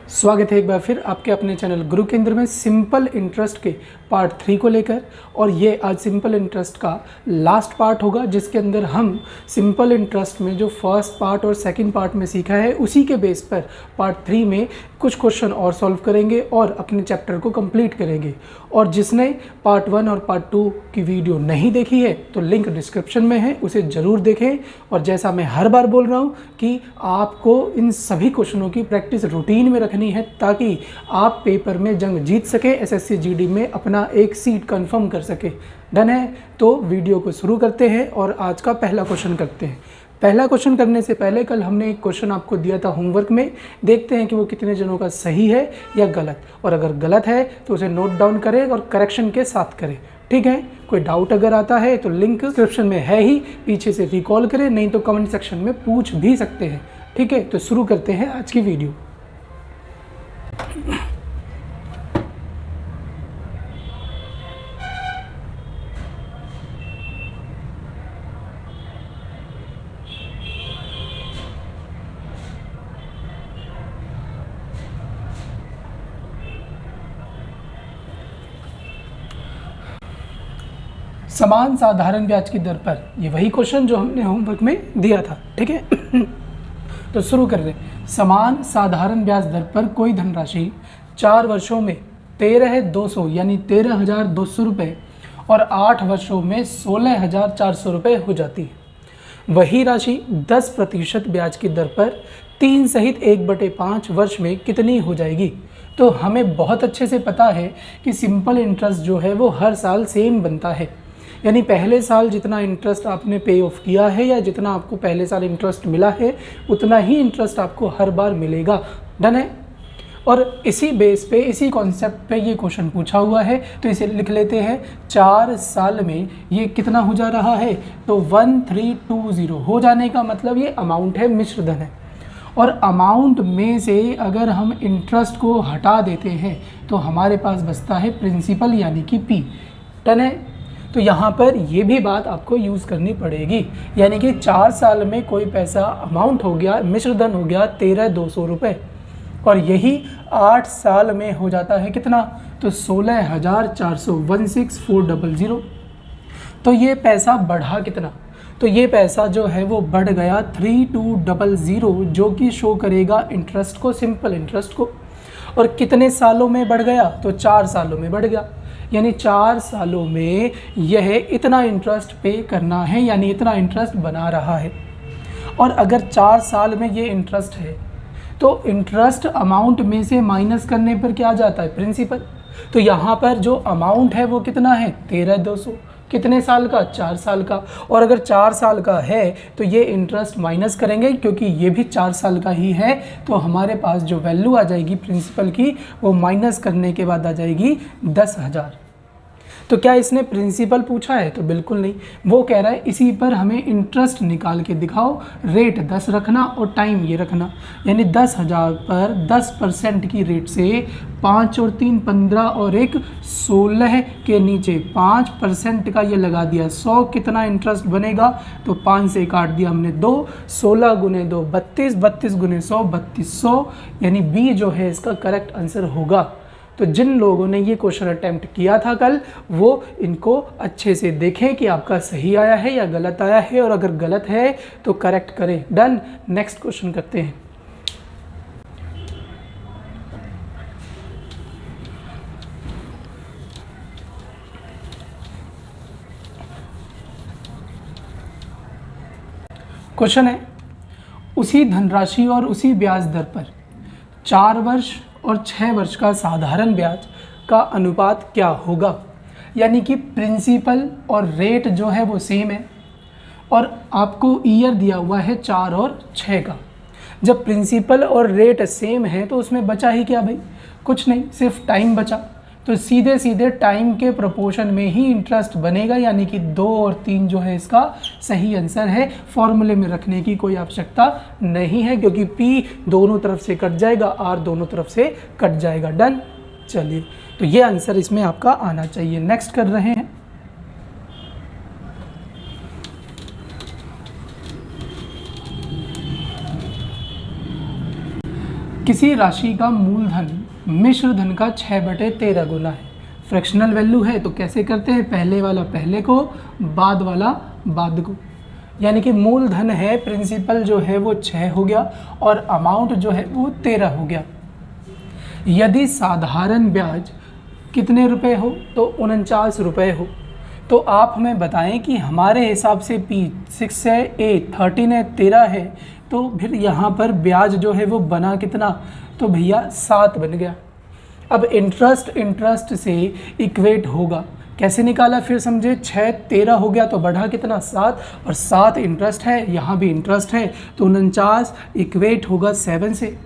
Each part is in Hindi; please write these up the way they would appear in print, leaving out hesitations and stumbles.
स्वागत है एक बार फिर आपके अपने चैनल गुरु केंद्र में सिंपल इंटरेस्ट के पार्ट 3 को लेकर। और ये आज सिंपल इंटरेस्ट का लास्ट पार्ट होगा, जिसके अंदर हम सिंपल इंटरेस्ट में जो फर्स्ट पार्ट और सेकंड पार्ट में सीखा है उसी के बेस पर पार्ट 3 में कुछ क्वेश्चन और सॉल्व करेंगे और अपने चैप्टर को कंप्लीट करेंगे। और जिसने पार्ट 1 और पार्ट 2 की वीडियो नहीं देखी है तो लिंक डिस्क्रिप्शन में है, उसे ज़रूर देखें। और जैसा मैं हर बार बोल रहा हूँ कि आपको इन सभी क्वेश्चनों की प्रैक्टिस रूटीन में रखनी है ताकि आप पेपर में जंग जीत सके, एसएससी जीडी में अपना एक सीट कंफर्म कर सके। डन है? तो वीडियो को शुरू करते हैं और आज का पहला क्वेश्चन करते हैं। पहला क्वेश्चन करने से पहले कल हमने एक क्वेश्चन आपको दिया था होमवर्क में, देखते हैं कि वो कितने जनों का सही है या गलत। और अगर गलत है तो उसे नोट डाउन करें और करेक्शन के साथ करें, ठीक है। कोई डाउट अगर आता है तो लिंक डिस्क्रिप्शन में है ही, पीछे से रिकॉल करें, नहीं तो कमेंट सेक्शन में पूछ भी सकते हैं, ठीक है। तो शुरू करते हैं आज की वीडियो। समान साधारण ब्याज की दर पर, ये वही क्वेश्चन जो हमने होमवर्क में दिया था, ठीक है। तो शुरू कर रहे हैं। समान साधारण ब्याज दर पर कोई धनराशि 4 वर्षों में 13,200 यानी 13,200 रुपये और 8 वर्षों में 16,400 रुपये हो जाती है। वही राशि 10% ब्याज की दर पर 3 सहित 1/5 वर्ष में कितनी हो जाएगी। तो हमें बहुत अच्छे से पता है कि सिंपल इंटरेस्ट जो है वो हर साल सेम बनता है, यानी पहले साल जितना इंटरेस्ट आपने पे ऑफ किया है या जितना आपको पहले साल इंटरेस्ट मिला है उतना ही इंटरेस्ट आपको हर बार मिलेगा। डन है? और इसी बेस पे, इसी कॉन्सेप्ट पे ये क्वेश्चन पूछा हुआ है, तो इसे लिख लेते हैं। 4 साल में ये कितना हो जा रहा है, तो 1320 हो जाने का मतलब ये अमाउंट है, मिश्र धन है। और अमाउंट में से अगर हम इंटरेस्ट को हटा देते हैं तो हमारे पास बचता है प्रिंसिपल यानी कि पी। डन है? तो यहाँ पर ये भी बात आपको यूज़ करनी पड़ेगी, यानी कि 4 साल में कोई पैसा अमाउंट हो गया, मिश्र धन हो गया 13,200 रुपये, और यही 8 साल में हो जाता है कितना, तो 16,400 16,400। तो ये पैसा बढ़ा कितना, तो ये पैसा जो है वो बढ़ गया 3,200, जो कि शो करेगा इंटरेस्ट को, सिंपल इंटरेस्ट को। और कितने सालों में बढ़ गया, तो 4 सालों में बढ़ गया, यानी 4 सालों में यह इतना इंटरेस्ट पे करना है, यानी इतना इंटरेस्ट बना रहा है। और अगर 4 साल में ये इंटरेस्ट है तो इंटरेस्ट अमाउंट में से माइनस करने पर क्या जाता है, प्रिंसिपल। तो यहाँ पर जो अमाउंट है वो कितना है, 13,200। कितने साल का, 4 साल का। और अगर 4 साल का है तो ये इंटरेस्ट माइनस करेंगे, क्योंकि ये भी 4 साल का ही है, तो हमारे पास जो वैल्यू आ जाएगी प्रिंसिपल की वो माइनस करने के बाद आ जाएगी 10,000। तो क्या इसने प्रिंसिपल पूछा है, तो बिल्कुल नहीं। वो कह रहा है इसी पर हमें इंटरेस्ट निकाल के दिखाओ, रेट 10 रखना और टाइम ये रखना, यानी 10,000 पर 10% की रेट से 5 और 3 15 और 1 16 के नीचे 5% का ये लगा दिया, 100 कितना इंटरेस्ट बनेगा, तो 5 से काट दिया हमने 2, 16 गुने 2 32, 32 गुने 100 3200, यानी बी जो है इसका करेक्ट आंसर होगा। तो जिन लोगों ने ये क्वेश्चन अटेम्प्ट किया था कल, वो इनको अच्छे से देखें कि आपका सही आया है या गलत आया है, और अगर गलत है तो करेक्ट करें। डन? नेक्स्ट क्वेश्चन करते हैं। क्वेश्चन है, उसी धनराशि और उसी ब्याज दर पर 4 वर्ष और 6 वर्ष का साधारण ब्याज का अनुपात क्या होगा। यानी कि प्रिंसिपल और रेट जो है वो सेम है, और आपको ईयर दिया हुआ है 4 और 6 का। जब प्रिंसिपल और रेट सेम है तो उसमें बचा ही क्या भाई, कुछ नहीं, सिर्फ टाइम बचा। तो सीधे सीधे टाइम के प्रोपोर्शन में ही इंटरेस्ट बनेगा, यानी कि 2 और 3 जो है इसका सही आंसर है। फॉर्मूले में रखने की कोई आवश्यकता नहीं है, क्योंकि P दोनों तरफ से कट जाएगा, R दोनों तरफ से कट जाएगा। डन? चलिए, तो ये आंसर इसमें आपका आना चाहिए। नेक्स्ट कर रहे हैं। किसी राशि का मूलधन मिश्र धन का 6/13 गुना है। फ्रैक्शनल वैल्यू है तो कैसे करते हैं, पहले वाला पहले को, बाद वाला बाद को। यानी कि मूलधन है, प्रिंसिपल जो है वो 6 हो गया और अमाउंट जो है वो 13 हो गया। यदि साधारण ब्याज कितने रुपए हो, तो 49 रुपये हो। तो आप हमें बताएं कि हमारे हिसाब से P 6 है, A 13 है, 13 है, तो फिर यहाँ पर ब्याज जो है वो बना कितना, तो भैया 7 बन गया। अब इंटरेस्ट से इक्वेट होगा, कैसे निकाला फिर समझे, 6 13 हो गया तो बढ़ा कितना 7, और 7 इंटरेस्ट है, यहाँ भी इंटरेस्ट है, तो 49 इक्वेट होगा 7 से।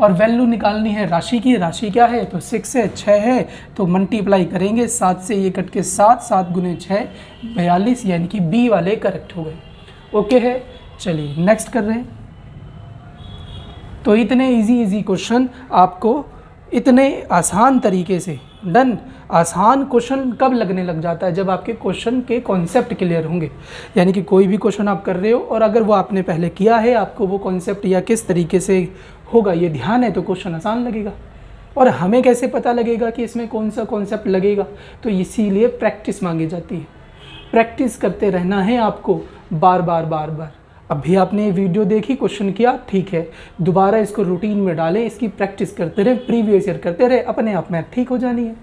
और वैल्यू निकालनी है राशि की, राशि क्या है, तो 6 है, 6 है, तो मल्टीप्लाई करेंगे 7 से, ये कट के 7, 7 गुने 6 42, यानी कि बी वाले करेक्ट हो गए। ओके है, चलिए नेक्स्ट कर रहे हैं। तो इतने इजी क्वेश्चन आपको इतने आसान तरीके से डन। आसान क्वेश्चन कब लगने लग जाता है, जब आपके क्वेश्चन के कॉन्सेप्ट क्लियर होंगे। यानी कि कोई भी क्वेश्चन आप कर रहे हो और अगर वो आपने पहले किया है, आपको वो कॉन्सेप्ट या किस तरीके से होगा ये ध्यान है, तो क्वेश्चन आसान लगेगा। और हमें कैसे पता लगेगा कि इसमें कौन सा कॉन्सेप्ट लगेगा, तो इसीलिए प्रैक्टिस मांगी जाती है। प्रैक्टिस करते रहना है आपको बार बार। अभी आपने ये वीडियो देखी, क्वेश्चन किया, ठीक है, दोबारा इसको रूटीन में डालें, इसकी प्रैक्टिस करते रहे, प्रीवियस ईयर करते रहे, अपने आप में ठीक हो जानी है।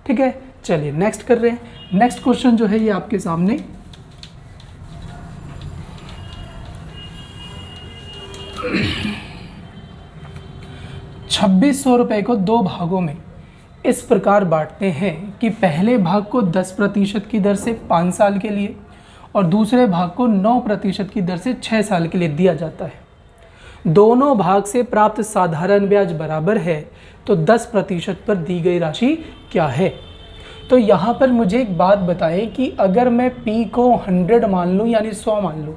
ठीक है, चलिए नेक्स्ट कर रहे हैं। नेक्स्ट क्वेश्चन जो है ये आपके सामने 2600 रुपये को 2 भागों में इस प्रकार बांटते हैं कि पहले भाग को 10% की दर से 5 साल के लिए और दूसरे भाग को 9% की दर से 6 साल के लिए दिया जाता है। दोनों भाग से प्राप्त साधारण ब्याज बराबर है, तो 10% पर दी गई राशि क्या है। तो यहाँ पर मुझे एक बात बताएं कि अगर मैं P को 100 मान लूँ, यानी 100 मान लूँ,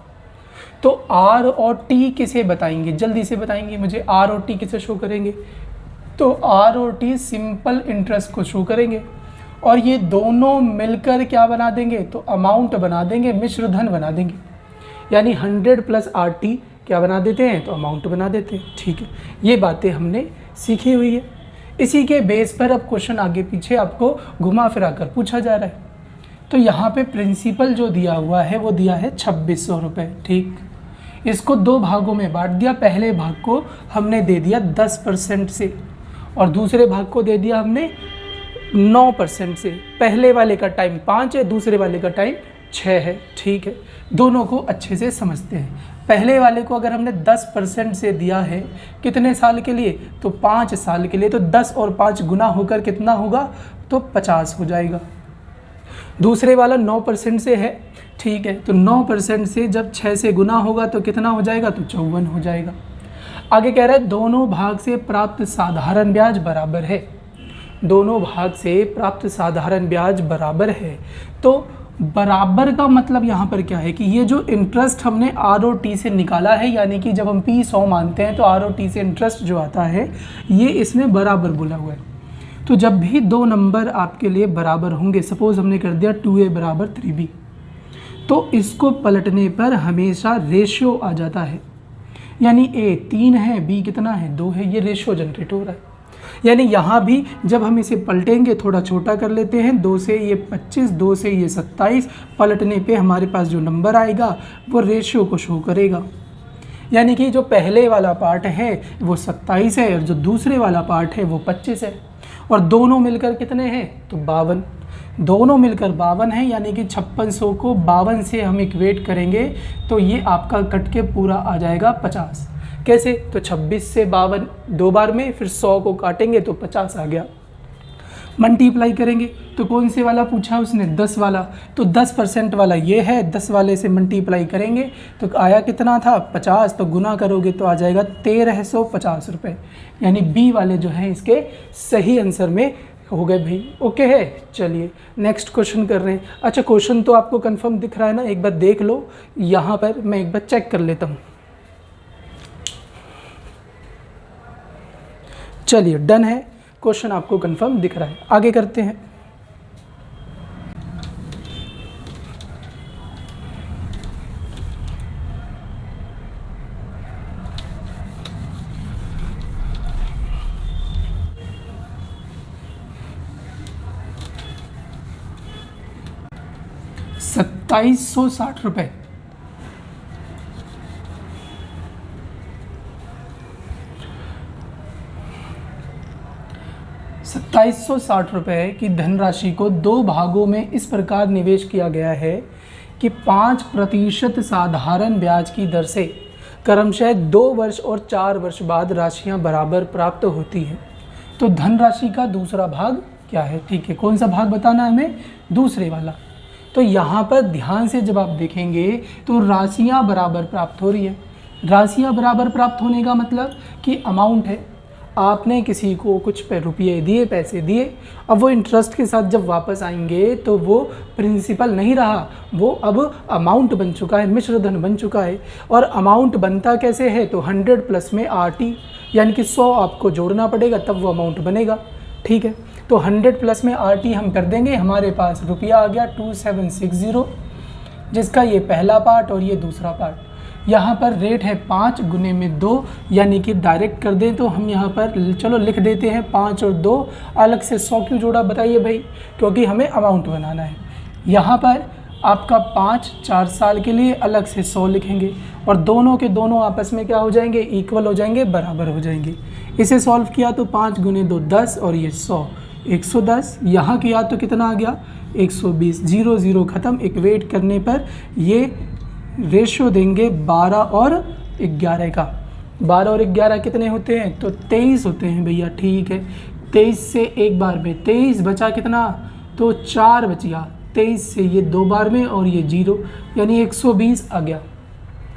तो R और T किसे बताएंगे, जल्दी से बताएंगे मुझे, R और T किसे शो करेंगे, तो R और T सिंपल इंटरेस्ट को शो करेंगे। और ये दोनों मिलकर क्या बना देंगे, तो अमाउंट बना देंगे, मिश्र धन बना देंगे। यानी 100 + RT क्या बना देते हैं, तो अमाउंट बना देते हैं। ठीक है, ये बातें हमने सीखी हुई है। इसी के बेस पर अब क्वेश्चन आगे पीछे आपको घुमा फिरा कर पूछा जा रहा है। तो यहाँ पे प्रिंसिपल जो दिया हुआ है वो दिया है 2600 रुपये। ठीक, इसको 2 भागों में बांट दिया। पहले भाग को हमने दे दिया 10% से और दूसरे भाग को दे दिया हमने 9% से। पहले वाले का टाइम 5 है, दूसरे वाले का टाइम 6 है। ठीक है, दोनों को अच्छे से समझते हैं। पहले वाले को अगर हमने 10% से दिया है कितने साल के लिए, तो 5 साल के लिए, तो 10 और 5 गुना होकर कितना होगा, तो 50 हो जाएगा। दूसरे वाला 9% से है, ठीक है, तो 9% से जब 6 से गुना होगा तो कितना हो जाएगा, तो 54 हो जाएगा। आगे कह रहा है दोनों भाग से प्राप्त साधारण ब्याज बराबर है। दोनों भाग से प्राप्त साधारण ब्याज बराबर है, तो बराबर का मतलब यहाँ पर क्या है कि ये जो इंटरेस्ट हमने R और T से निकाला है, यानी कि जब हम P 100 मानते हैं तो R और T से इंटरेस्ट जो आता है ये इसमें बराबर बोला हुआ है। तो जब भी 2 नंबर आपके लिए बराबर होंगे, सपोज हमने कर दिया 2A = 3B, तो इसको पलटने पर हमेशा रेशियो आ जाता है। यानी A 3 है, B कितना है, 2 है, ये रेशियो जनरेट हो रहा है। यानी यहाँ भी जब हम इसे पलटेंगे, थोड़ा छोटा कर लेते हैं, 2 से ये 25, 2 से ये 27, पलटने पे हमारे पास जो नंबर आएगा वो रेशियो को शो करेगा। यानी कि जो पहले वाला पार्ट है वो 27 है और जो दूसरे वाला पार्ट है वो 25 है। और दोनों मिलकर कितने हैं, तो 52। दोनों मिलकर 52 है, यानी कि 5600 को 52 से हम इक्वेट करेंगे तो ये आपका कट के पूरा आ जाएगा 50। कैसे, तो 26 से 52 2 बार में, फिर 100 को काटेंगे तो 50 आ गया। मल्टीप्लाई करेंगे तो कौन से वाला पूछा उसने, 10 वाला, तो 10% वाला ये है, 10 वाले से मल्टीप्लाई करेंगे तो आया कितना था, 50, तो गुना करोगे तो आ जाएगा 1350 रुपये। यानी बी वाले जो हैं इसके सही आंसर में हो गए भाई। ओके है, चलिए नेक्स्ट क्वेश्चन कर रहे हैं। अच्छा, क्वेश्चन तो आपको कंफर्म दिख रहा है ना, एक बार देख लो, यहाँ पर मैं एक बार चेक कर लेता हूँ। चलिए डन है, क्वेश्चन आपको कंफर्म दिख रहा है। आगे करते हैं। 2760 रुपये। 2760 रुपये की धनराशि को 2 भागों में इस प्रकार निवेश किया गया है कि 5% साधारण ब्याज की दर से क्रमशः 2 वर्ष और 4 वर्ष बाद राशियां बराबर प्राप्त होती हैं। तो धनराशि का दूसरा भाग क्या है? ठीक है, कौन सा भाग बताना है हमें? दूसरे वाला। तो यहाँ पर ध्यान से जब आप देखेंगे तो राशियाँ बराबर प्राप्त हो रही है। राशियाँ बराबर प्राप्त होने का मतलब कि अमाउंट है, आपने किसी को कुछ रुपये दिए, पैसे दिए, अब वो इंटरेस्ट के साथ जब वापस आएंगे तो वो प्रिंसिपल नहीं रहा, वो अब अमाउंट बन चुका है, मिश्र धन बन चुका है। और अमाउंट बनता कैसे है? तो 100 प्लस में RT, यानी कि 100 आपको जोड़ना पड़ेगा तब वो अमाउंट बनेगा। ठीक है, तो 100 प्लस में RT हम कर देंगे, हमारे पास रुपया आ गया 2760, जिसका ये पहला पार्ट और ये दूसरा पार्ट। यहाँ पर रेट है 5 गुने में 2, यानी कि डायरेक्ट कर दें तो हम यहाँ पर चलो लिख देते हैं 5 और 2, अलग से 100 क्यों जोड़ा बताइए भाई? क्योंकि हमें अमाउंट बनाना है। यहाँ पर आपका 5 4 साल के लिए अलग से 100 लिखेंगे और दोनों के दोनों आपस में क्या हो जाएंगे? इक्वल हो जाएंगे, बराबर हो जाएंगे। इसे सॉल्व किया तो 5 गुने 2 10 और ये 100 110। यहाँ किया तो कितना आ गया? 120। 0 0 ख़त्म। इक्वेट करने पर ये रेशो देंगे 12 और 11 का। 12 और 11 कितने होते हैं? तो 23 होते हैं भैया। ठीक है, 23 से एक बार में 23 बचा कितना? तो 4 बच गया। 23 से ये 2 बार में और ये 0, यानी 120 आ गया।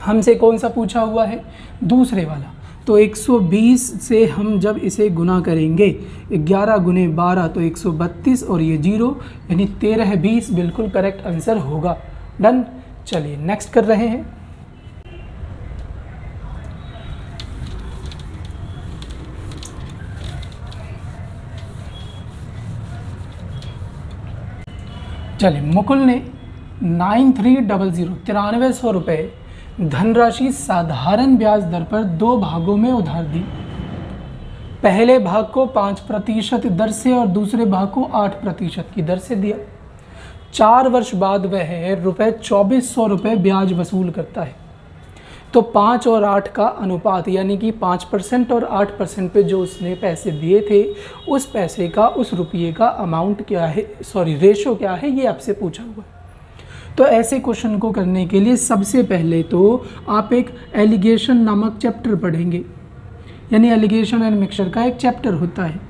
हमसे कौन सा पूछा हुआ है? दूसरे वाला। तो 120 से हम जब इसे गुना करेंगे 11 गुने 12 तो 132 और ये 0, यानी 13 20 बिल्कुल करेक्ट आंसर होगा। डन। चलिए नेक्स्ट कर रहे हैं। चलिए, मुकुल ने 9300 रुपये धनराशि साधारण ब्याज दर पर 2 भागों में उधार दी। पहले भाग को 5% दर से और दूसरे भाग को 8% की दर से दिया। 4 वर्ष बाद वह रुपये 2400 रुपये ब्याज वसूल करता है। तो 5 और 8 का अनुपात, यानी कि 5% और 8% पे जो उसने पैसे दिए थे, उस पैसे का, उस रुपये का अमाउंट क्या है, रेशो क्या है, ये आपसे पूछा हुआ है। तो ऐसे क्वेश्चन को करने के लिए सबसे पहले तो आप एक एलिगेशन नामक चैप्टर पढ़ेंगे, यानी एलिगेशन एंड मिक्सचर का एक चैप्टर होता है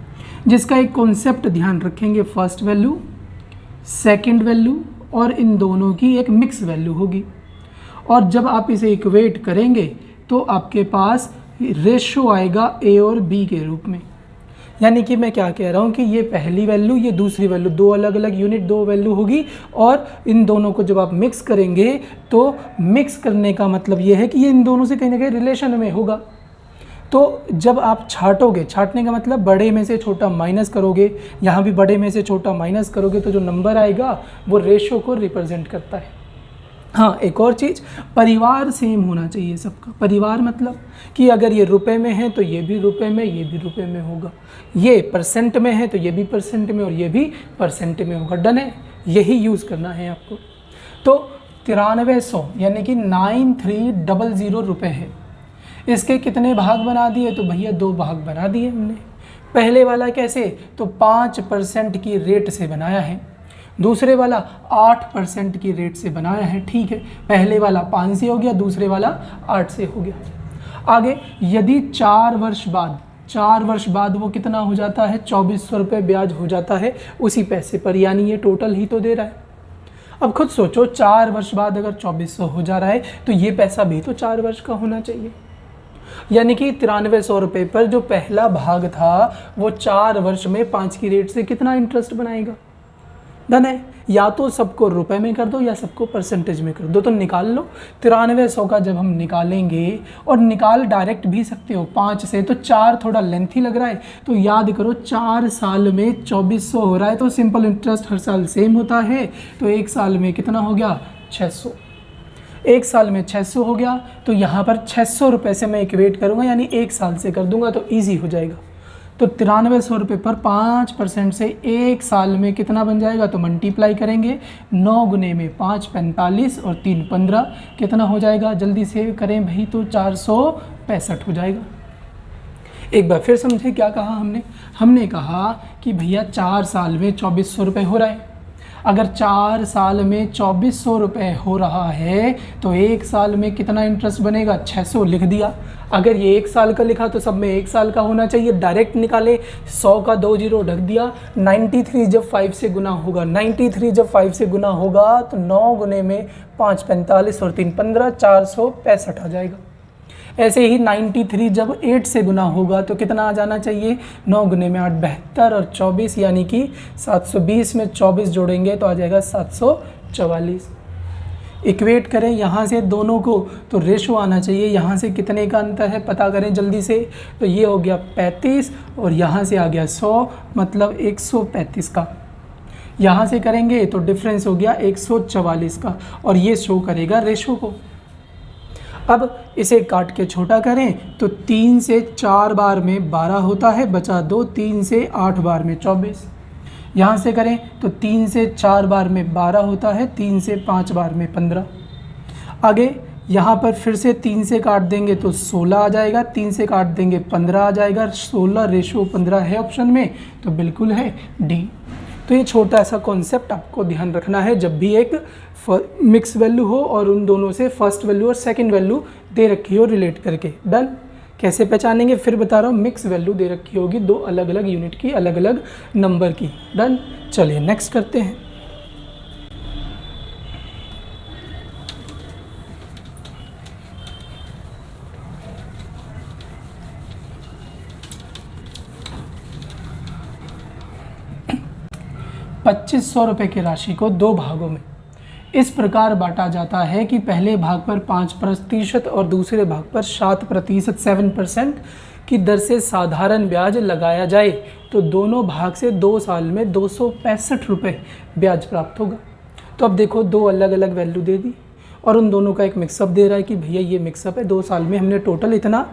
जिसका एक कॉन्सेप्ट ध्यान रखेंगे। फर्स्ट वैल्यू, सेकंड वैल्यू और इन दोनों की एक मिक्स वैल्यू होगी। और जब आप इसे इक्वेट करेंगे तो आपके पास रेशो आएगा A और B के रूप में। यानी कि मैं क्या कह रहा हूँ कि ये पहली वैल्यू, ये दूसरी वैल्यू, 2 अलग अलग यूनिट, 2 वैल्यू होगी। और इन दोनों को जब आप मिक्स करेंगे तो मिक्स करने का मतलब ये है कि ये इन दोनों से कहीं ना कहीं रिलेशन में होगा। तो जब आप छाटोगे, छाटने का मतलब बड़े में से छोटा माइनस करोगे, यहाँ भी बड़े में से छोटा माइनस करोगे, तो जो नंबर आएगा वो रेशो को रिप्रेजेंट करता है। हाँ, एक और चीज़, परिवार सेम होना चाहिए सबका। परिवार मतलब कि अगर ये रुपए में है तो ये भी रुपए में, ये भी रुपए में होगा। ये परसेंट में है तो ये भी परसेंट में और ये भी परसेंट में होगा। डन है, यही यूज़ करना है आपको। तो 9300 यानी कि 9300 रुपये है। इसके कितने भाग बना दिए? तो भैया 2 भाग बना दिए हमने। पहले वाला कैसे? तो 5% की रेट से बनाया है। दूसरे वाला 8% की रेट से बनाया है। ठीक है, पहले वाला 5 से हो गया, दूसरे वाला 8 से हो गया। आगे, यदि 4 वर्ष बाद वो कितना हो जाता है? 2400 रुपये ब्याज हो जाता है उसी पैसे पर, यानी ये टोटल ही तो दे रहा है। अब खुद सोचो, 4 वर्ष बाद अगर 2400 हो जा रहा है तो ये पैसा भी तो 4 वर्ष का होना चाहिए। यानी कि 9300 रुपये पर जो पहला भाग था वो 4 वर्ष में 5 की रेट से कितना इंटरेस्ट बनाएगा? डन है। या तो सबको रुपए में कर दो या सबको परसेंटेज में कर दो। तो निकाल लो। 9300 का जब हम निकालेंगे, और निकाल डायरेक्ट भी सकते हो 5 से, तो 4 थोड़ा लेंथी लग रहा है तो याद करो 4 साल में 2400 हो रहा है, तो सिंपल इंटरेस्ट हर साल सेम होता है। तो 1 साल में कितना हो गया? 600। 1 साल में 600 हो गया। तो यहाँ पर 600 रुपये से मैं इक्वेट करूँगा, यानी 1 साल से कर दूंगा तो ईजी हो जाएगा। तो 9300 रुपये पर 5% से एक साल में कितना बन जाएगा, तो मल्टीप्लाई करेंगे 9 गुने में 5 45 और 3 15, कितना हो जाएगा, जल्दी से करें भाई, तो 465 हो जाएगा। एक बार फिर समझे क्या कहा हमने कहा कि भैया 4 साल में 2400 रुपये हो रहा है। अगर 4 साल में 2400 रुपये हो रहा है तो एक साल में कितना इंटरेस्ट बनेगा, 600 लिख दिया। अगर ये एक साल का लिखा तो सब में एक साल का होना चाहिए, डायरेक्ट निकाले, 100 का 2 जीरो ढक दिया। 93 जब 5 से गुना होगा, 93 जब 5 से गुना होगा तो 9 गुने में 5 45 और 3 15, 465 आ जाएगा। ऐसे ही 93 जब 8 से गुना होगा तो कितना आ जाना चाहिए, 9 गुने में 8 72 और 24 यानी कि 720 में 24 जोड़ेंगे तो आ जाएगा 744। इक्वेट करें यहाँ से दोनों को तो रेशो आना चाहिए, यहाँ से कितने का अंतर है पता करें जल्दी से। तो ये हो गया 35 और यहाँ से आ गया 100, मतलब 135 का। यहाँ से करेंगे तो डिफरेंस हो गया 144 का, और ये शो करेगा रेशो को। अब इसे काट के छोटा करें तो 3 से 4 बार में 12 होता है, बचा 2, 3 से 8 बार में 24। यहाँ से करें तो 3 से 4 बार में 12 होता है, 3 से 5 बार में 15। आगे यहाँ पर फिर से 3 से काट देंगे तो 16 आ जाएगा, 3 से काट देंगे 15 आ जाएगा। 16 रेशो 15 है ऑप्शन में, तो बिल्कुल है डी। तो ये छोटा सा कॉन्सेप्ट आपको ध्यान रखना है जब भी एक मिक्स वैल्यू हो और उन दोनों से फर्स्ट वैल्यू और सेकंड वैल्यू दे रखी हो रिलेट करके। डन। कैसे पहचानेंगे फिर बता रहा हूँ, मिक्स वैल्यू दे रखी होगी 2 अलग अलग यूनिट की, अलग अलग नंबर की। डन। चलिए नेक्स्ट करते हैं। ₹2500 की राशि को 2 भागों में इस प्रकार बांटा जाता है कि पहले भाग पर 5% और दूसरे भाग पर 7% 7% की दर से साधारण ब्याज लगाया जाए तो दोनों भाग से 2 साल में 265 रुपये ब्याज प्राप्त होगा। तो अब देखो 2 अलग अलग वैल्यू दे दी और उन दोनों का एक मिक्सअप दे रहा है कि भैया ये मिक्सअप है, 2 साल में हमने टोटल इतना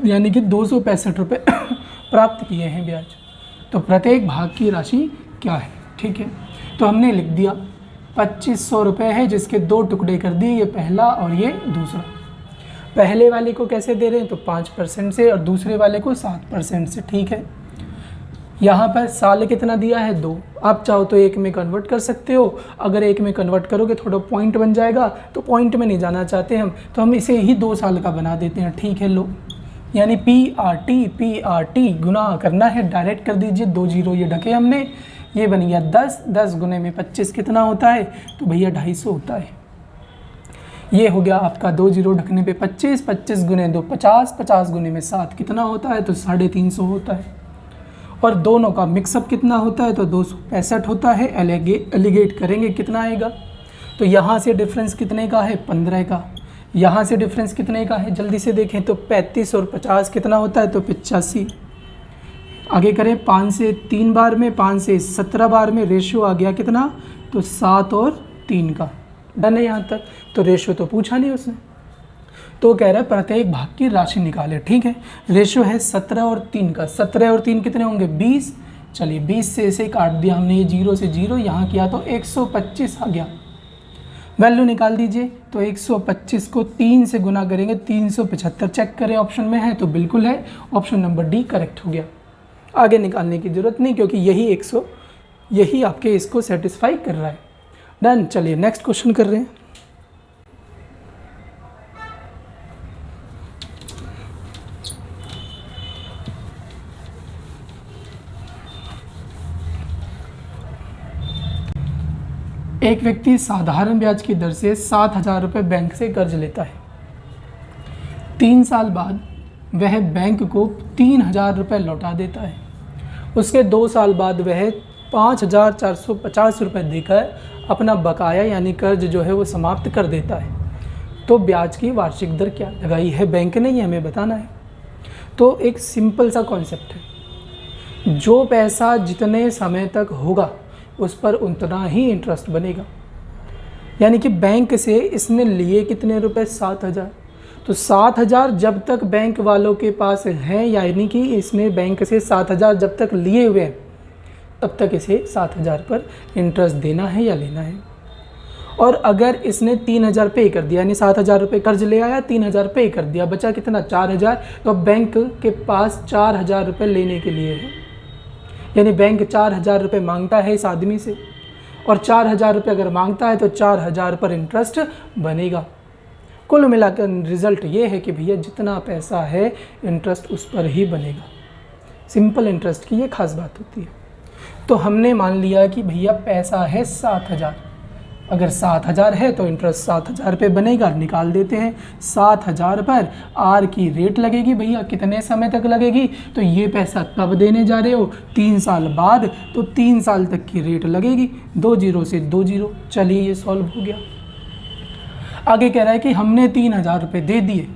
यानी कि 265 रुपये प्राप्त किए हैं ब्याज। तो प्रत्येक भाग की राशि क्या है, ठीक है। तो हमने लिख दिया 2500 रुपये है जिसके 2 टुकड़े कर दिए, ये पहला और ये दूसरा। पहले वाले को कैसे दे रहे हैं, तो 5% से और दूसरे वाले को 7% से, ठीक है। यहाँ पर साल कितना दिया है, 2। आप चाहो तो 1 में कन्वर्ट कर सकते हो, अगर 1 में कन्वर्ट करोगे थोड़ा पॉइंट बन जाएगा, तो पॉइंट में नहीं जाना चाहते हम, तो हम इसे ही 2 साल का बना देते हैं, ठीक है। लो यानी PRT गुना करना है, डायरेक्ट कर दीजिए, 2 जीरो ये ढके हमने, ये बन गया 10 गुने में 25 कितना होता है, तो भैया 250 होता है। ये हो गया आपका 2 जीरो ढकने पे 25 गुने 2 50 गुने में 7 कितना होता है, तो 350 होता है। और दोनों का मिक्सअप कितना होता है, तो 265 होता है। एलिगेट करेंगे कितना आएगा, तो यहाँ से डिफरेंस कितने का है, 15 का। यहाँ से डिफरेंस कितने का है, जल्दी से देखें, तो 35 और 50 कितना होता है, तो 85। आगे करें 5 से 3 बार में, 5 से 17 बार में, रेशियो आ गया कितना, तो 7 और 3 का। डन है यहाँ तक। तो रेशियो तो पूछा नहीं उसने, तो कह रहा है प्रत्येक भाग की राशि निकाले, ठीक है। रेशियो है 17 और 3 का। 17 और 3 कितने होंगे, 20। चलिए 20 से इसे काट दिया हमने, ये 0 से 0 यहाँ किया तो 125 आ गया। वैल्यू निकाल दीजिए, तो 125 को 3 से गुना करेंगे, 375। चेक करें ऑप्शन में है, तो बिल्कुल है, ऑप्शन नंबर डी करेक्ट हो गया। आगे निकालने की ज़रूरत नहीं क्योंकि यही आपके इसको सेटिस्फाई कर रहा है। डन। चलिए नेक्स्ट क्वेश्चन कर रहे हैं। एक व्यक्ति साधारण ब्याज की दर से 7,000 रुपये बैंक से कर्ज लेता है। 3 साल बाद वह बैंक को 3,000 रुपये लौटा देता है। उसके 2 साल बाद वह 5,450 रुपये देकर अपना बकाया यानी कर्ज जो है वो समाप्त कर देता है। तो ब्याज की वार्षिक दर क्या लगाई है बैंक ने, ये हमें बताना है। तो एक सिंपल सा कॉन्सेप्ट है, जो पैसा जितने समय तक होगा उस पर उतना ही इंटरेस्ट बनेगा। यानी कि बैंक से इसने लिए कितने रुपए, 7,000, तो 7,000 जब तक बैंक वालों के पास है, यानी कि इसने बैंक से 7,000 जब तक लिए हुए हैं तब तक इसे 7,000 पर इंटरेस्ट देना है या लेना है। और अगर इसने 3,000 पे कर दिया, यानी 7,000 रुपये कर्ज ले आया, 3,000 पे कर दिया, बचा कितना 4,000, तो अब बैंक के पास 4,000 रुपये लेने के लिए है, यानी बैंक 4,000 रुपये मांगता है इस आदमी से, और 4,000 रुपये अगर मांगता है तो 4,000 पर इंटरेस्ट बनेगा। कुल मिलाकर रिज़ल्ट ये है कि भैया जितना पैसा है इंटरेस्ट उस पर ही बनेगा। सिंपल इंटरेस्ट की ये खास बात होती है। तो हमने मान लिया कि भैया पैसा है 7,000, अगर 7,000 है तो इंटरेस्ट 7,000 पे बनेगा, निकाल देते हैं। 7,000 पर आर की रेट लगेगी भैया, कितने समय तक लगेगी, तो ये पैसा कब देने जा रहे हो, 3 साल बाद, तो 3 साल तक की रेट लगेगी। 2 जीरो से 2 जीरो, चलिए ये सॉल्व हो गया। आगे कह रहा है कि हमने 3,000 रुपये दे दिए।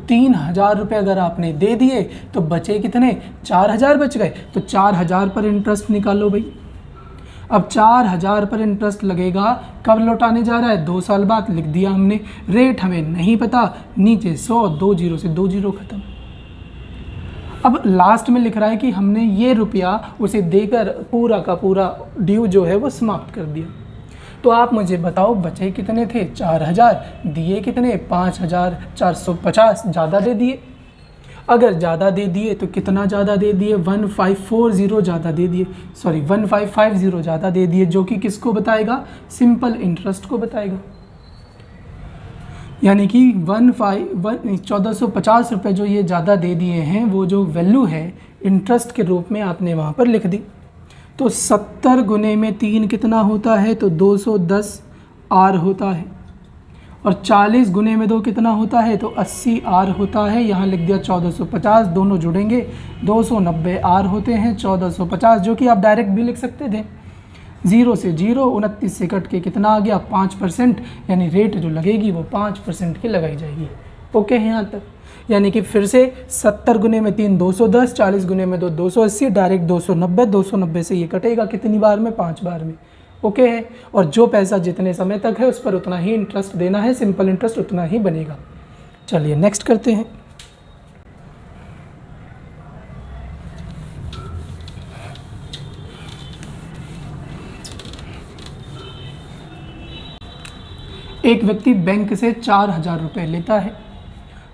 3,000 रुपये अगर आपने दे दिए तो बचे कितने, 4,000 बच गए, तो 4,000 पर इंटरेस्ट निकालो भाई। अब 4,000 पर इंटरेस्ट लगेगा, कब लौटाने जा रहा है, 2 साल बाद, लिख दिया हमने। रेट हमें नहीं पता, नीचे 100, 2 जीरो से 2 जीरो खत्म। अब लास्ट में लिख रहा है कि हमने ये रुपया उसे देकर पूरा का पूरा ड्यू जो है वो समाप्त कर दिया। तो आप मुझे बताओ बचे कितने थे, 4,000, दिए कितने, 5,450, ज़्यादा दे दिए। अगर ज़्यादा दे दिए तो कितना ज़्यादा दे दिए, 1,540 ज़्यादा दे दिए, सॉरी 1,550 ज़्यादा दे दिए, जो कि किसको बताएगा, सिंपल इंटरेस्ट को बताएगा। यानी कि 1,450 रुपये जो ये ज़्यादा दे दिए हैं, वो जो वैल्यू है इंटरेस्ट के रूप में आपने वहाँ पर लिख दी। तो 70 गुने में 3 कितना होता है, तो 210 आर होता है, और 40 गुने में 2 कितना होता है, तो 80 आर होता है। यहाँ लिख दिया 1450, दोनों जुड़ेंगे 290 आर होते हैं, 1450, जो कि आप डायरेक्ट भी लिख सकते थे। 0 से 0, 29 से कट के कितना आ गया, 5%, यानी रेट जो लगेगी वो 5% की लगाई जाएगी। ओके है यहाँ तक। यानी कि फिर से 70 गुने में 3 210, 40 गुने में 2 280, डायरेक्ट 290, 290 से ये कटेगा कितनी बार में, 5 बार में। ओके है। और जो पैसा जितने समय तक है उस पर उतना ही इंटरेस्ट देना है, सिंपल इंटरेस्ट उतना ही बनेगा। चलिए नेक्स्ट करते हैं। एक व्यक्ति बैंक से 4,000 रुपये लेता है,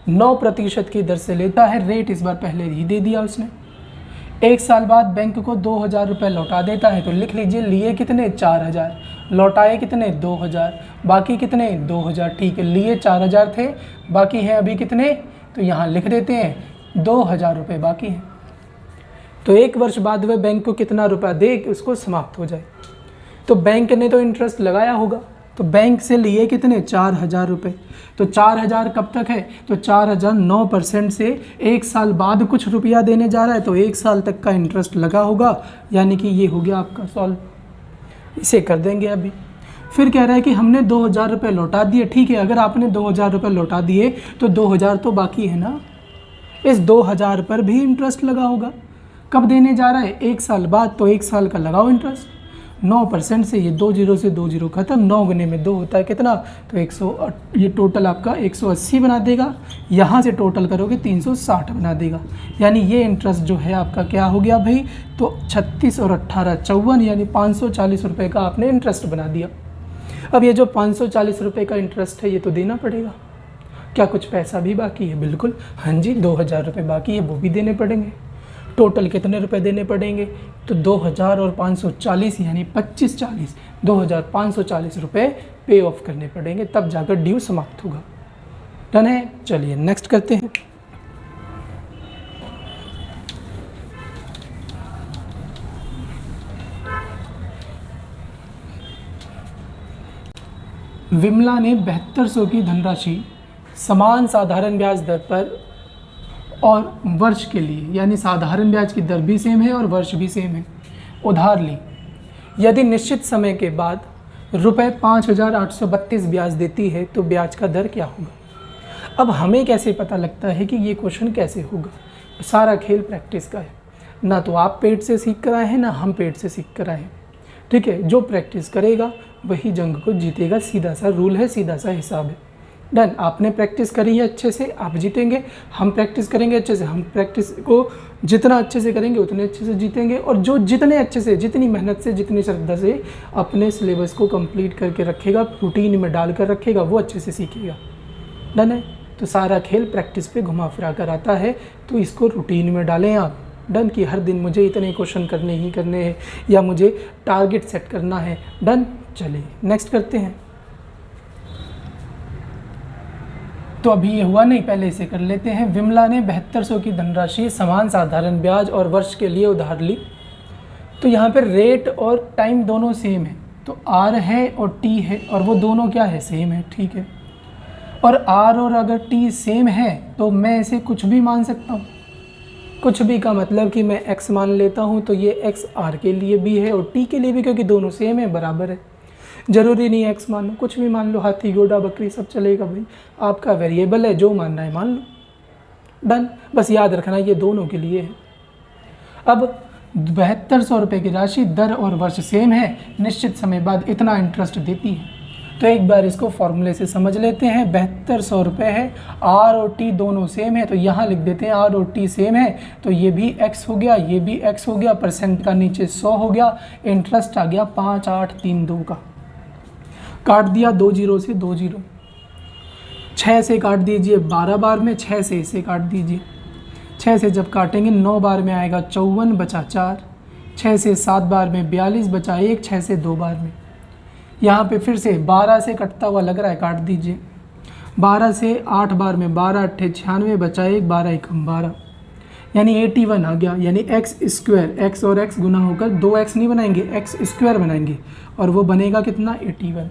9% की दर से लेता है, रेट इस बार पहले ही दे दिया उसने। 1 साल बाद बैंक को 2,000 रुपये लौटा देता है, तो लिख लीजिए लिए कितने, 4,000, लौटाए कितने, 2,000, बाकी कितने, 2,000। ठीक है, लिए 4,000 थे, बाकी हैं अभी कितने, तो यहाँ लिख देते हैं 2,000 रुपये बाकी हैं। तो 1 वर्ष बाद वह बैंक को कितना रुपया दे कि उसको समाप्त हो जाए। तो बैंक ने तो इंटरेस्ट लगाया होगा, तो बैंक से लिए कितने, 4,000 रुपये। तो 4,000 कब तक है, तो 4,000 9% से 1 साल बाद कुछ रुपया देने जा रहा है, तो 1 साल तक का इंटरेस्ट लगा होगा। यानी कि ये हो गया आपका सॉल्व। इसे कर देंगे अभी। फिर कह रहा है कि हमने 2,000 रुपये लौटा दिए। ठीक है, अगर आपने 2,000 रुपये लौटा दिए तो 2,000 तो बाकी है ना, इस 2,000 पर भी इंटरेस्ट लगा होगा। कब देने जा रहा है, 1 साल बाद, तो 1 साल का लगाओ इंटरेस्ट। 9% से ये 2 जीरो से 2 जीरो खत्म, 9 गुने में 2 होता है कितना, तो 100, ये टोटल आपका 180 बना देगा। यहाँ से टोटल करोगे 360 बना देगा। यानी ये इंटरेस्ट जो है आपका क्या हो गया भाई, तो 36 और 18 54, यानी 540 रुपये का आपने इंटरेस्ट बना दिया। अब ये जो 540 रुपये का इंटरेस्ट है ये तो देना पड़ेगा। क्या कुछ पैसा भी बाकी है, बिल्कुल हाँ जी, 2,000 रुपये बाकी है, वो भी देने पड़ेंगे। टोटल कितने रुपए देने पड़ेंगे, तो 2,000 और 540 यानी 2540, 2,540 रुपये पे ऑफ करने पड़ेंगे, तब जाकर ड्यू समाप्त होगा। डन है। चलिए नेक्स्ट करते हैं। विमला ने 7200 की धनराशि समान साधारण ब्याज दर पर और वर्ष के लिए, यानी साधारण ब्याज की दर भी सेम है और वर्ष भी सेम है, उधार ली। यदि निश्चित समय के बाद रुपये 5,832 ब्याज देती है तो ब्याज का दर क्या होगा। अब हमें कैसे पता लगता है कि ये क्वेश्चन कैसे होगा, सारा खेल प्रैक्टिस का है। ना तो आप पेट से सीख कर आए हैं, ना हम पेट से सीख कर आए हैं। ठीक है, जो प्रैक्टिस करेगा वही जंग को जीतेगा, सीधा सा रूल है, सीधा सा हिसाब है। डन। आपने प्रैक्टिस करी है अच्छे से, आप जीतेंगे। हम प्रैक्टिस करेंगे अच्छे से, हम प्रैक्टिस को जितना अच्छे से करेंगे उतने अच्छे से जीतेंगे। और जो जितने अच्छे से, जितनी मेहनत से, जितनी श्रद्धा से अपने सिलेबस को कंप्लीट करके रखेगा, रूटीन में डाल कर रखेगा, वो अच्छे से सीखेगा। डन है। तो सारा खेल प्रैक्टिस पे घुमा फिरा कर आता है, तो इसको रूटीन में डालें आप। डन। कि हर दिन मुझे इतने क्वेश्चन करने ही करने हैं, या मुझे टारगेट सेट करना है। डन। चलिए नेक्स्ट करते हैं। तो अभी ये हुआ नहीं, पहले इसे कर लेते हैं। विमला ने 7200 की धनराशि समान साधारण ब्याज और वर्ष के लिए उधार ली। तो यहाँ पर रेट और टाइम दोनों सेम है, तो आर है और टी है, और वो दोनों क्या है, सेम है। ठीक है। और आर और अगर टी सेम है तो मैं इसे कुछ भी मान सकता हूँ। कुछ भी का मतलब कि मैं x मान लेता हूँ, तो ये x r के लिए भी है और t के लिए भी, क्योंकि दोनों सेम है, बराबर है। ज़रूरी नहीं है x मान लो, कुछ भी मान लो, हाथी घोड़ा बकरी सब चलेगा भाई, आपका वेरिएबल है, जो मानना है मान लो। डन। बस याद रखना ये दोनों के लिए है। अब 7200 रुपये की राशि दर और वर्ष सेम है, निश्चित समय बाद इतना इंटरेस्ट देती है। तो एक बार इसको फॉर्मूले से समझ लेते हैं। 7200 रुपये है, आर और टी दोनों सेम है, तो यहाँ लिख देते हैं आर और टी सेम है, तो ये भी x हो गया, ये भी x हो गया, परसेंट का नीचे 100 हो गया, इंटरेस्ट आ गया 5832 का। काट दिया 2 जीरो से 2 जीरो, 6 से काट दीजिए 12 बार में, 6 से इसे काट दीजिए, 6 से जब काटेंगे 9 बार में आएगा 54 बचा 4, 6 से 7 बार में 42 बचा 1, 6 से 2 बार में। यहाँ पे फिर से 12 से कटता हुआ लग रहा है, काट दीजिए। 12 से 8 बार में 12 अट्ठे 96 बचा 1, 12 एकम 12, यानी 81 आ गया। यानी एक्स स्क्वायर, एक्स और एक्स गुना होकर 2x नहीं बनाएंगे, एक्स स्क्वायर बनाएंगे, और वो बनेगा कितना, 81।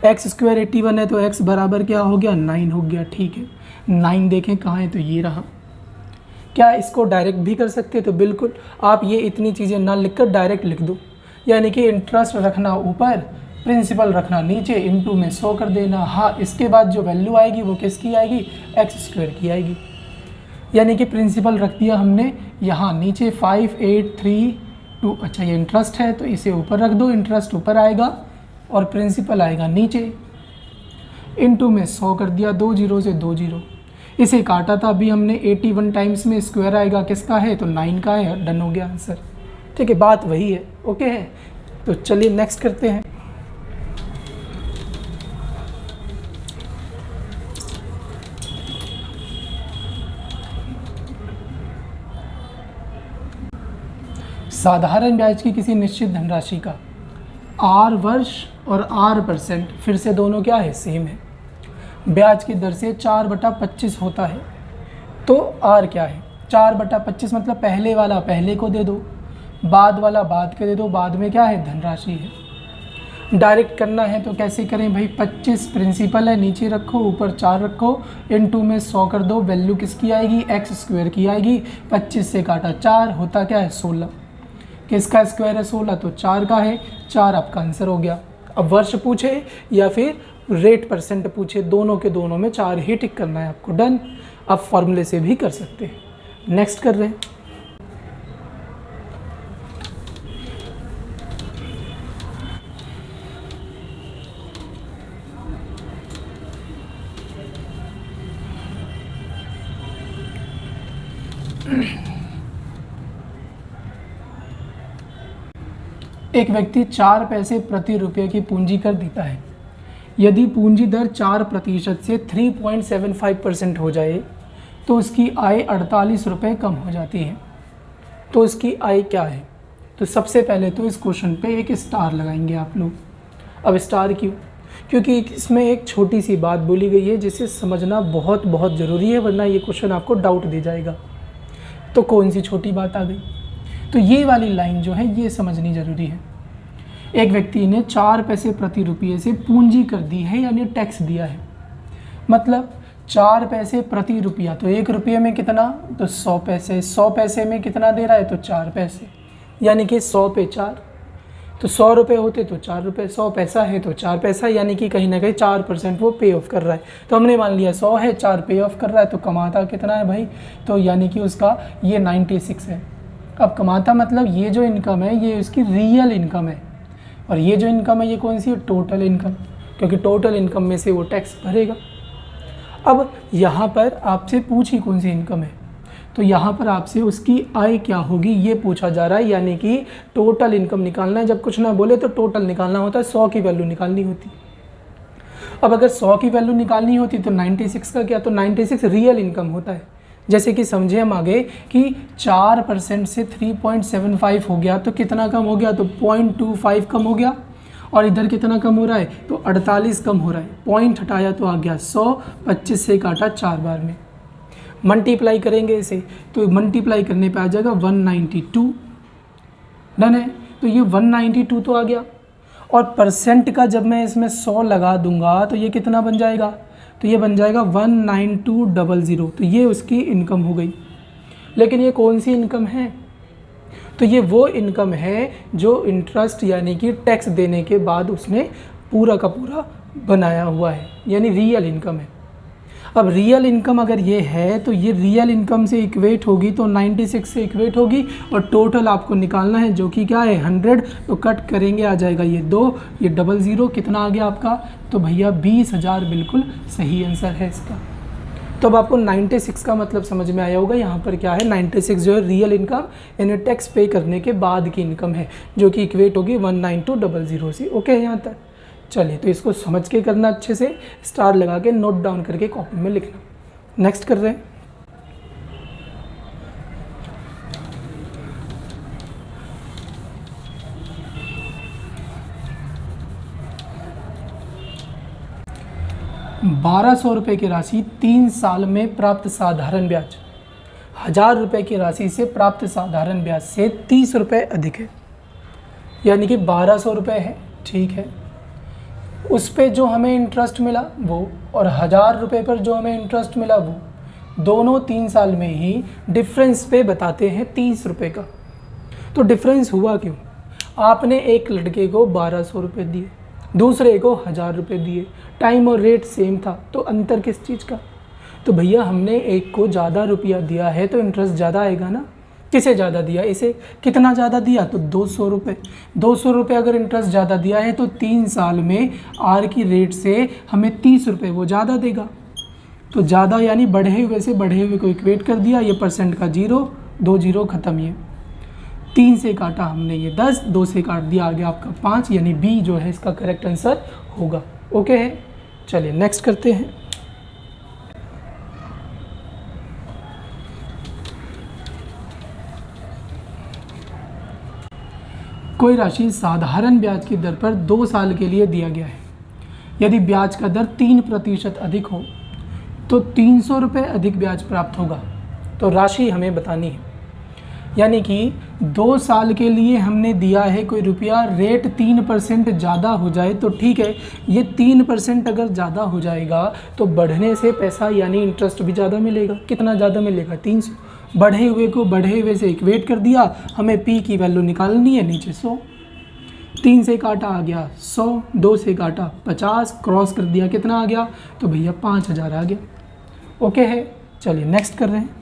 एक्स स्क्वायर 81 है, तो x बराबर क्या हो गया, 9 हो गया। ठीक है। 9 देखें कहाँ है, तो ये रहा। क्या इसको डायरेक्ट भी कर सकते, तो बिल्कुल आप ये इतनी चीज़ें ना लिखकर डायरेक्ट लिख दो। यानी कि इंटरेस्ट रखना ऊपर, प्रिंसिपल रखना नीचे, इनटू में 100 कर देना। हाँ, इसके बाद जो वैल्यू आएगी वो किसकी आएगी, एक्स स्क्वायर की आएगी। यानी कि प्रिंसिपल रख दिया हमने यहाँ नीचे 5832। अच्छा, ये इंटरेस्ट है तो इसे ऊपर रख दो, इंटरेस्ट ऊपर आएगा और प्रिंसिपल आएगा नीचे, इनटू में 100 कर दिया, 2 जीरो से 2 जीरो। इसे काटा था अभी हमने 81 टाइम्स में, स्क्वायर आएगा किसका है, तो 9 का है। डन हो गया आंसर। ठीक है, बात वही है। ओके है। तो चलिए नेक्स्ट करते हैं। साधारण ब्याज की किसी निश्चित धनराशि का r वर्ष और r%, फिर से दोनों क्या है, सेम है। ब्याज की दर से 4/25 होता है, तो r क्या है, 4/25 मतलब पहले वाला पहले को दे दो, बाद वाला बाद के दे दो, बाद में क्या है, धनराशि है। डायरेक्ट करना है तो कैसे करें भाई, 25 प्रिंसिपल है, नीचे रखो, ऊपर 4 रखो, इनटू में 100 कर दो, वैल्यू किसकी आएगी, एक्स स्क्वायर की आएगी। 25 से काटा 4 होता क्या है, 16। किसका स्क्वायर है, 16, तो 4 का है, 4 आपका आंसर हो गया। अब वर्ष पूछे या फिर रेट परसेंट पूछे, दोनों के दोनों में 4 ही टिक करना है आपको। डन। आप फॉर्मूले से भी कर सकते हैं। नेक्स्ट कर रहे हैं। एक व्यक्ति 4 पैसे प्रति रुपये की पूंजी कर देता है। यदि पूंजी दर 4% से 3.75% हो जाए तो उसकी आय 48 रुपये कम हो जाती है। तो इसकी आय क्या है, तो सबसे पहले तो इस क्वेश्चन पे एक स्टार लगाएंगे आप लोग। अब स्टार क्यों, क्योंकि इसमें एक छोटी सी बात बोली गई है जिसे समझना बहुत बहुत ज़रूरी है, वरना ये क्वेश्चन आपको डाउट दे जाएगा। तो कौन सी छोटी बात आ गई, तो ये वाली लाइन जो है ये समझनी ज़रूरी है। एक व्यक्ति ने 4 पैसे प्रति रुपये से पूंजी कर दी है, यानी टैक्स दिया है। मतलब 4 पैसे प्रति रुपया, तो 1 रुपये में कितना, तो 100 पैसे, 100 पैसे में कितना दे रहा है, तो 4 पैसे, यानी कि 100 पे 4, तो 100 रुपये होते तो 4 रुपये, 100 पैसा है तो 4 पैसा, यानी कि कहीं ना कहीं 4% वो पे ऑफ कर रहा है। तो हमने मान लिया 100 है, 4 पे ऑफ कर रहा है, तो कमाता कितना है भाई, तो यानी कि उसका ये 96 है। अब कमाता मतलब ये जो इनकम है ये उसकी रियल इनकम है, और ये जो इनकम है ये कौन सी है, टोटल इनकम, क्योंकि टोटल इनकम में से वो टैक्स भरेगा। अब यहाँ पर आपसे पूछी कौन सी इनकम है, तो यहाँ पर आपसे उसकी आय क्या होगी ये पूछा जा रहा है, यानी कि टोटल इनकम निकालना है। जब कुछ ना बोले तो टोटल निकालना होता है, 100 की वैल्यू निकालनी होती। अब अगर 100 की वैल्यू निकालनी होती तो 96 का क्या, तो 96 रियल इनकम होता है। जैसे कि समझे हम आगे कि 4% से 3.75 हो गया तो कितना कम हो गया, तो 0.25 कम हो गया। और इधर कितना कम हो रहा है, तो 48 कम हो रहा है। पॉइंट हटाया तो आ गया 100, 25 से काटा 4 बार में। मल्टीप्लाई करेंगे इसे तो मल्टीप्लाई करने पे आ जाएगा 192। डन है, तो ये 192 तो आ गया। और परसेंट का जब मैं इसमें 100 लगा दूंगा तो ये कितना बन जाएगा, तो ये बन जाएगा 19200। तो ये उसकी इनकम हो गई। लेकिन ये कौन सी इनकम है, तो ये वो इनकम है जो इंटरेस्ट यानी कि टैक्स देने के बाद उसने पूरा का पूरा बनाया हुआ है, यानी रियल इनकम है। अब रियल इनकम अगर ये है तो ये रियल इनकम से इक्वेट होगी, तो 96 से इक्वेट होगी। और टोटल आपको निकालना है जो कि क्या है 100, तो कट करेंगे आ जाएगा ये 2, ये 00, कितना आ गया आपका, तो भैया 20,000 बिल्कुल सही आंसर है इसका। तो अब आपको 96 का मतलब समझ में आया होगा। यहाँ पर क्या है 96 जो है रियल इनकम यानी टैक्स पे करने के बाद की इनकम है, जो कि इक्वेट होगी 19200 से। ओके है यहाँ तक। चलिए, तो इसको समझ के करना, अच्छे से स्टार लगा के नोट डाउन करके कॉपी में लिखना। नेक्स्ट कर रहे हैं। ₹1200 की राशि 3 साल में प्राप्त साधारण ब्याज 1000 रुपये की राशि से प्राप्त साधारण ब्याज से 30 रुपये अधिक है। यानी कि 1200 रुपये है, ठीक है, उस पे जो हमें इंटरेस्ट मिला वो, और 1000 रुपये पर जो हमें इंटरेस्ट मिला वो, दोनों 3 साल में ही डिफरेंस पे बताते हैं 30 रुपये का। तो डिफरेंस हुआ क्यों, आपने एक लड़के को 1200 रुपये दिए, दूसरे को 1000 रुपये दिए, टाइम और रेट सेम था, तो अंतर किस चीज़ का, तो भैया हमने एक को ज़्यादा रुपया दिया है तो इंटरेस्ट ज़्यादा आएगा ना। किसे ज़्यादा दिया, इसे कितना ज़्यादा दिया, तो 200 रुपये। 200 रुपये अगर इंटरेस्ट ज़्यादा दिया है तो 3 साल में आर की रेट से हमें 30 रुपये वो ज़्यादा देगा। तो ज़्यादा यानी बढ़े हुए से बढ़े हुए को इक्वेट कर दिया, ये परसेंट का 0, 2 0 ख़त्म। ये 3 से काटा हमने ये 10, 2 से काट दिया आ गया आपका 5, यानी बी जो है इसका करेक्ट आंसर होगा। ओके है, चलिए नेक्स्ट करते हैं। कोई राशि साधारण ब्याज की दर पर 2 साल के लिए दिया गया है। यदि ब्याज का दर 3% अधिक हो तो 300 रुपये अधिक ब्याज प्राप्त होगा। तो राशि हमें बतानी है, यानी कि 2 साल के लिए हमने दिया है कोई रुपया, रेट 3% ज़्यादा हो जाए तो ठीक है। ये 3% अगर ज़्यादा हो जाएगा तो बढ़ने से पैसा यानी इंटरेस्ट भी ज़्यादा मिलेगा। कितना ज़्यादा मिलेगा, 300। बढ़े हुए को बढ़े हुए से इक्वेट कर दिया, हमें पी की वैल्यू निकालनी है, नीचे 100। 3 से काटा आ गया 100, 2 से काटा 50, क्रॉस कर दिया कितना आ गया, तो भैया 5000 आ गया। ओके है, चलिए नेक्स्ट कर रहे हैं।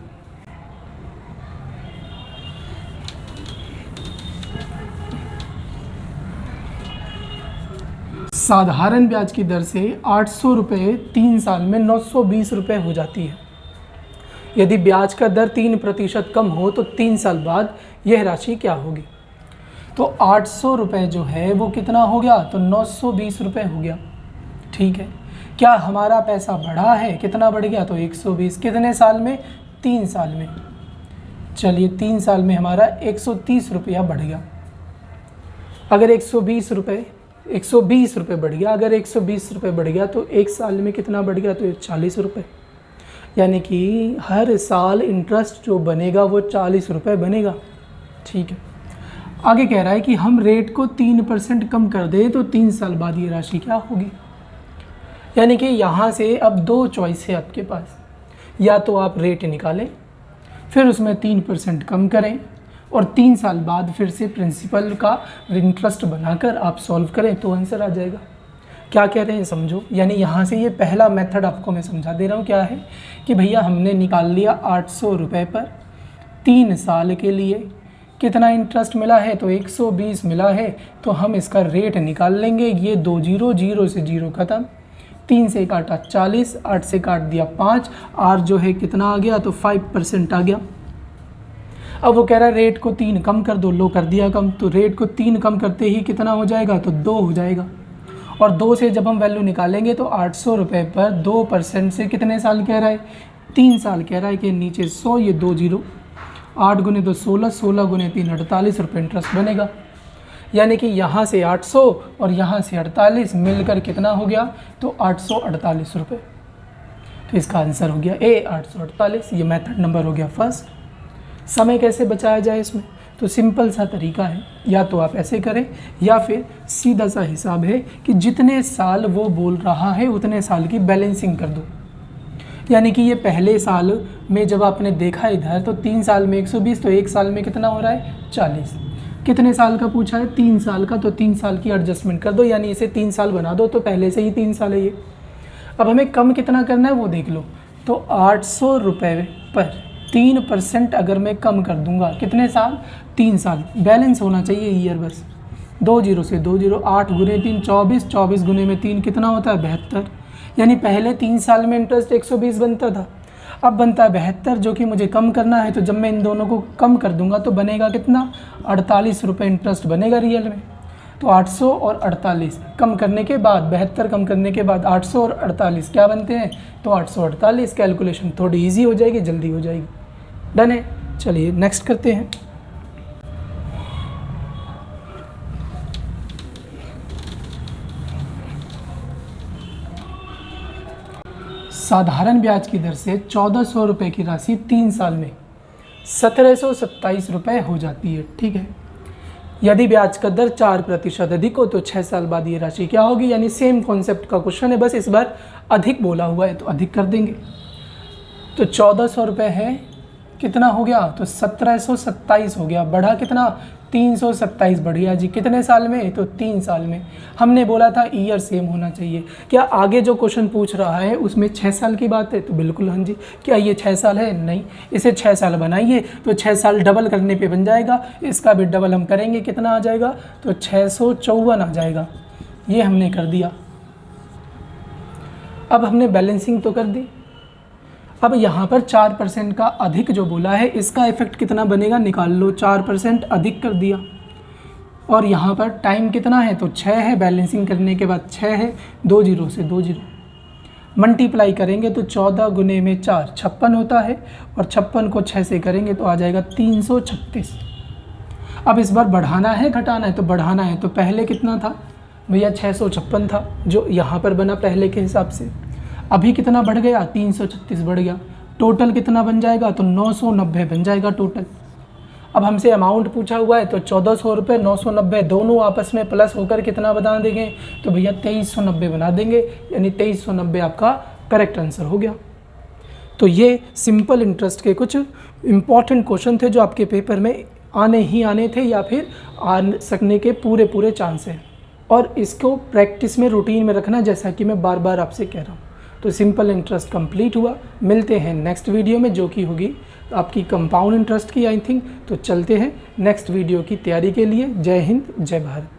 साधारण ब्याज की दर से 800 रुपये 3 साल में 920 रुपये हो जाती है। यदि ब्याज का दर 3% कम हो तो 3 साल बाद यह राशि क्या होगी। तो 800 रुपये जो है वो कितना हो गया, तो 920 रुपये हो गया। ठीक है, क्या हमारा पैसा बढ़ा है, कितना बढ़ गया, तो 120। कितने साल में, 3 साल में। चलिए 3 साल में हमारा 130 रुपया बढ़ गया। अगर 120 रुपये बढ़ गया, अगर 120 रुपये बढ़ गया तो 1 साल में कितना बढ़ गया, तो 40 रुपये। यानी कि हर साल इंटरेस्ट जो बनेगा वो 40 रुपये बनेगा। ठीक है, आगे कह रहा है कि हम रेट को 3% कम कर दें तो 3 साल बाद ये राशि क्या होगी। यानी कि यहाँ से अब 2 चॉइस है आपके पास, या तो आप रेट निकालें फिर उसमें 3% कम करें और 3 साल बाद फिर से प्रिंसिपल का इंटरेस्ट बनाकर आप सॉल्व करें तो आंसर आ जाएगा। क्या कह रहे हैं समझो, यानी यहाँ से ये पहला मेथड आपको मैं समझा दे रहा हूँ। क्या है कि भैया हमने निकाल लिया 800 रुपये पर 3 साल के लिए कितना इंटरेस्ट मिला है, तो 120 मिला है, तो हम इसका रेट निकाल लेंगे। ये 2 0 0 से 0 ख़त्म, 3 से काटा 40, 8 से काट दिया 5, आर जो है कितना आ गया, तो 5% आ गया। अब वो कह रहा है रेट को 3 कम कर दो, लो कर दिया कम, तो रेट को 3 कम करते ही कितना हो जाएगा, तो 2 हो जाएगा। और 2 से जब हम वैल्यू निकालेंगे तो 800 रुपये पर 2% से कितने साल कह रहा है, 3 साल कह रहा है कि नीचे 100, ये 2 जीरो, 8 गुने 2 16, 16 गुने 3 48 रुपये इंटरेस्ट बनेगा। यानी कि यहाँ से 800 और यहाँ से 48 मिलकर कितना हो गया, तो 848 रुपये। तो इसका आंसर हो गया ए 848। ये मेथड नंबर हो गया फर्स्ट। समय कैसे बचाया जाए इसमें, तो सिंपल सा तरीका है, या तो आप ऐसे करें या फिर सीधा सा हिसाब है कि जितने साल वो बोल रहा है उतने साल की बैलेंसिंग कर दो। यानी कि ये पहले साल में जब आपने देखा इधर तो 3 साल में 120, तो 1 साल में कितना हो रहा है 40। कितने साल का पूछा है, 3 साल का, तो 3 साल की एडजस्टमेंट कर दो, यानी इसे 3 साल बना दो, तो पहले से ही 3 साल है ये। अब हमें कम कितना करना है वो देख लो, तो 800 रुपये पर 3% अगर मैं कम कर दूंगा, कितने साल, 3 साल, बैलेंस होना चाहिए ईयर बस। 2 जीरो से 2 जीरो, 8 गुने 3 24, 24 गुने में 3 कितना होता है 72। यानी पहले 3 साल में इंटरेस्ट 120 बनता था, अब बनता है 72, जो कि मुझे कम करना है। तो जब मैं इन दोनों को कम कर दूंगा तो बनेगा कितना, 48 रुपये इंटरेस्ट बनेगा रियल में। तो 800 और 48 कम करने के बाद, 72 कम करने के बाद 800 और 48 क्या बनते हैं, तो 848। कैलकुलेशन थोड़ी इजी हो जाएगी, जल्दी हो जाएगी। डन है। चलिए नेक्स्ट करते हैं। साधारण ब्याज की दर से 1400 रुपये की राशि 3 साल में 1727 रुपये हो जाती है। ठीक है। यदि ब्याज का दर 4% अधिक हो तो 6 साल बाद ये राशि क्या होगी, यानी सेम कॉन्सेप्ट का क्वेश्चन है, बस इस बार अधिक बोला हुआ है तो अधिक कर देंगे। तो 1400 रुपये है, कितना हो गया, तो 1727 हो गया, बढ़ा कितना 327 बढ़ गया जी। कितने साल में, तो 3 साल में। हमने बोला था ईयर सेम होना चाहिए। क्या आगे जो क्वेश्चन पूछ रहा है उसमें 6 साल की बात है, तो बिल्कुल हाँ जी। क्या ये 6 साल है, नहीं, इसे 6 साल बनाइए तो 6 साल डबल करने पे बन जाएगा, इसका भी डबल हम करेंगे, कितना आ जाएगा, तो 654 आ जाएगा। ये हमने कर दिया। अब हमने बैलेंसिंग तो कर दी। अब यहाँ पर 4% का अधिक जो बोला है, इसका इफेक्ट कितना बनेगा निकाल लो। 4% अधिक कर दिया, और यहाँ पर टाइम कितना है, तो 6 है, बैलेंसिंग करने के बाद 6 है, 2 जीरो से 2 जीरो, मल्टीप्लाई करेंगे तो 14 गुने में 4 56 होता है, और 56 को 6 से करेंगे तो आ जाएगा 336। अब इस बार बढ़ाना है घटाना है, तो बढ़ाना है, तो पहले कितना था भैया 656 था जो यहाँ पर बना पहले के हिसाब से। अभी कितना बढ़ गया, 336 बढ़ गया, टोटल कितना बन जाएगा, तो 990 बन जाएगा टोटल। अब हमसे अमाउंट पूछा हुआ है तो 1400 रुपये 990 दोनों आपस में प्लस होकर कितना बना देंगे, तो भैया 2390 बना देंगे, यानी 2390 आपका करेक्ट आंसर हो गया। तो ये सिंपल इंटरेस्ट के कुछ इम्पॉर्टेंट क्वेश्चन थे जो आपके पेपर में आने ही आने थे, या फिर आ सकने के पूरे चांस हैं, और इसको प्रैक्टिस में रूटीन में रखना, जैसा कि मैं बार बार आपसे कह रहा हूँ। तो सिंपल इंटरेस्ट कंप्लीट हुआ। मिलते हैं नेक्स्ट वीडियो में, जो कि होगी आपकी कंपाउंड इंटरेस्ट की आई थिंक। तो चलते हैं नेक्स्ट वीडियो की तैयारी के लिए। जय हिंद, जय भारत।